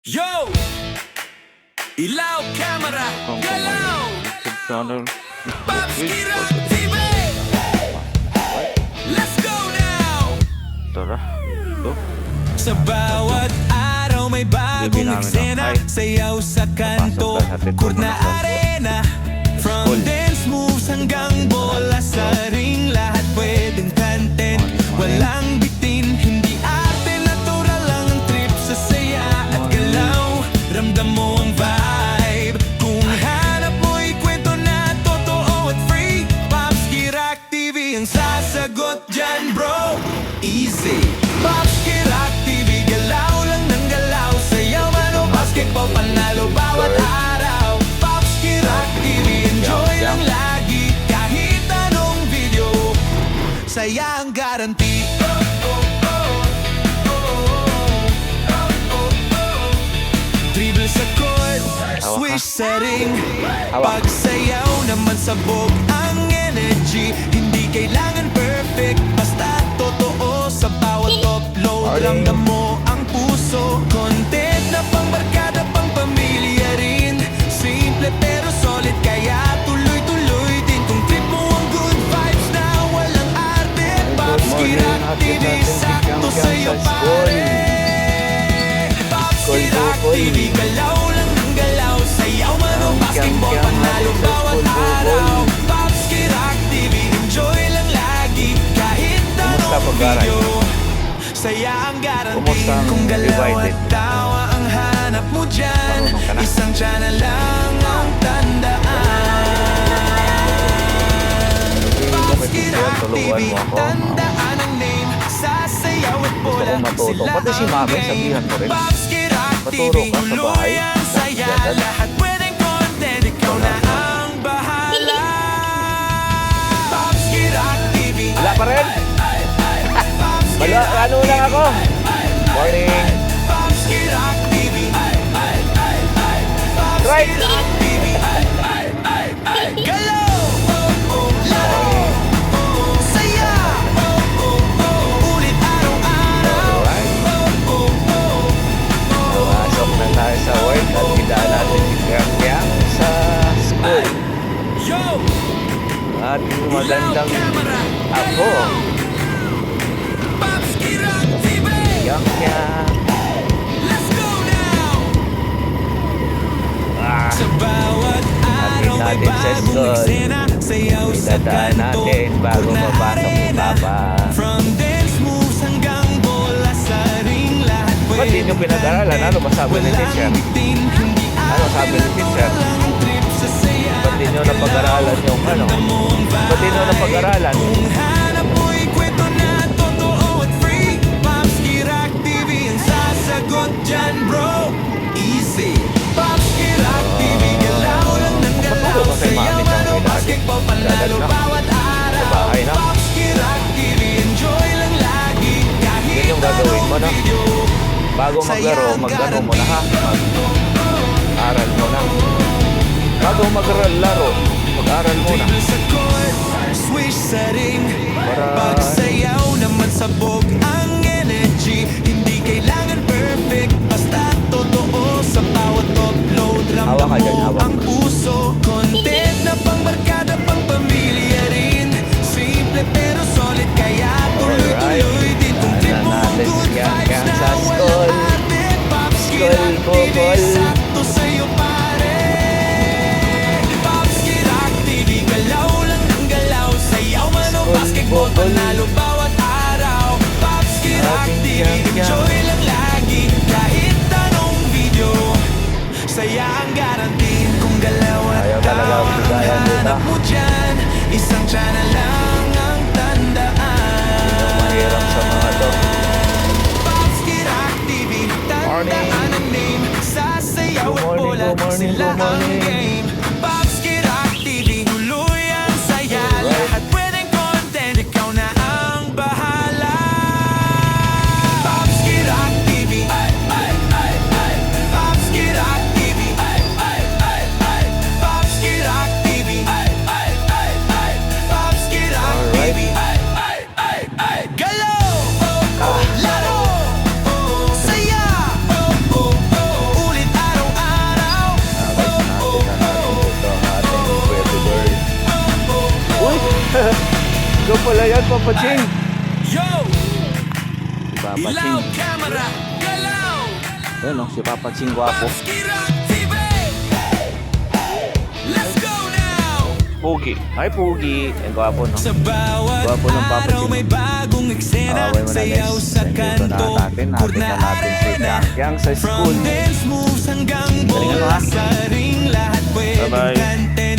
Yo! Ilaw, camera, galaw! Channel. Babski Rock TV! Let's go now! Tara. Ito. Sa bawat araw may bagong namin eksena, ang sayaw sa kanto, Papasok na, court na papasok. arena. From Cool. dance moves hanggang bola sa ring, lahat pwedeng content. Walang bitin, hindi arte, natural lang ang trip sa saya at galaw. Ramdam mo ang vibe. Kung hanap mo'y kwento na totoo at free, Babski Rock TV ang sasagot dyan, bro. Easy. Babski Rock TV, galaw lang ng galaw. Sayaw man o basketball, panalo bawat araw. Babski Rock TV, enjoy lang lagi. Kahit anong video, saya ang guarantee. Dribble sa court, swish sa ring. Hawak. Pagsayaw naman sabog ang energy. Hindi kailangan perfect, basta totoo sa bawat upload. Ramdam mo ang puso, content na pangbarkada, pang pamilya rin. Simple pero solid, kaya tuloy-tuloy din. Kung trip mo ang good vibes na walang arte, Babski Rock TV, sakto sa'yo pare. Babski Rock TV, galaw lang ng galaw. Sayaw man o basketball, panalo bawat araw. Babski Rock TV, enjoy lang lagi. Kahit anong pag-aral? video, saya ang guarantee. Kumusta ang Kung galaw Divided? at tawa ang hanap mo dyan, Marunong ka na? isang channel lang ang tandaan. Babski Rock TV, Tulungan mo ako. tandaan ang name. Sasayaw at bola, kong matuto. sila Pati si ang Mami, game. sabihan mo rin. Babski Rock Maturo TV, ka sa bahay. tuloy ang saya. Dagat. Lahat pwedeng content, ikaw na ang bahala. Babski Rock TV. Wala pa rin. Wala, ano lang ako. Morning. Babski Rock TV. Right. Babski Rock TV. Galaw! Laro! Saya! Ulit araw-araw! Pasok na tayo sa work at hidaan natin si Kyang sa school. Yo! At magandang Camera! ako. Babski Rock TV! Kyang. Let's go now! Sa bawat araw may natin sa bagong school. eksena, sayaw sa Idadaan kanto, natin bago court na mapasok si arena. Papa. From dance moves hanggang bola sa ring, lahat Ba't di nyo pinag-aralan? Ano ba sabi ni teacher? Ano sabi ni teacher? Ba't di nyo napag-aralan yung ano? Ba't di nyo napag-aralan? Kung hanap mo'y kwento na totoo at free, Babski Rock TV ang sasagot dyan, bro. Easy. Babski Rock TV, galaw lang ng galaw. Matulog ka kay Sayaw Mami man tsaka o kay Daddy. basketball, panalo Daddy na. bawat araw. Sa bahay na. Babski Rock TV, enjoy lang lagi. Kahit Yun yung gagawin mo, no? anong video, Bago maglaro, mag-ano mo na ha? Mag-aral mo na. Bago maglaro, mag-aral mo na. dribble sa court, swish sa ring. Para- Pagsayaw naman sabog ang energy. Hindi kailangan perfect, basta totoo sa bawat upload. Hawak Ramdam ka dyan, mo hawak. ang puso, content na pangbarkada, pang pamilya rin. Simple pero solid, kaya tuloy-tuloy din. Kung trip mo ang natin good si Kyang vibes Kyang na sa school. walang arte, Babski School, Rock TV, bukol. sakto sa'yo pare. Babski Rock TV, galaw lang ng galaw. Sayaw man o School, basketball, bukol. panalo bawat araw. Babski Rock Ating TV, Kyang Kyang. enjoy lang lagi. Kahit anong video, saya ang guarantee. Kung galaw at Ayaw talaga tawa ang bigayan dito. hanap mo dyan, isang channel lang ang tandaan. Mahirap sa mga to. Babski Rock TV, Morning. tandaan ang name. Sasayaw at Good morning, bola, good morning, sila good ang morning. game. Babski Rock TV, tuloy ang saya. Alright. Lahat pwedeng content, ikaw na ang bahala. Babski Rock TV, Babski Rock TV, Babski Rock TV, Babski Rock Alright. TV. Galaw! Laro! Saya! Ikaw pala yan, Papa Ching. Yo! Si Papa Ilaw, Ching. camera, galaw! Ayun no, si Papa Ching gwapo. Paskirang TV! Let's go now! Pugi. Hi, Pugi. Ang gwapo, no? Sa bawat Gwapo ng Papa araw Ching. may bagong eksena. Okay mo na, Sayaw guys. sa Nandito na kanto, natin. Nakita kurna natin si arena. Yang sa school. From dance moves hanggang Galingan mo, bola ha? sa ring, lahat pwedeng Bye-bye. kanten.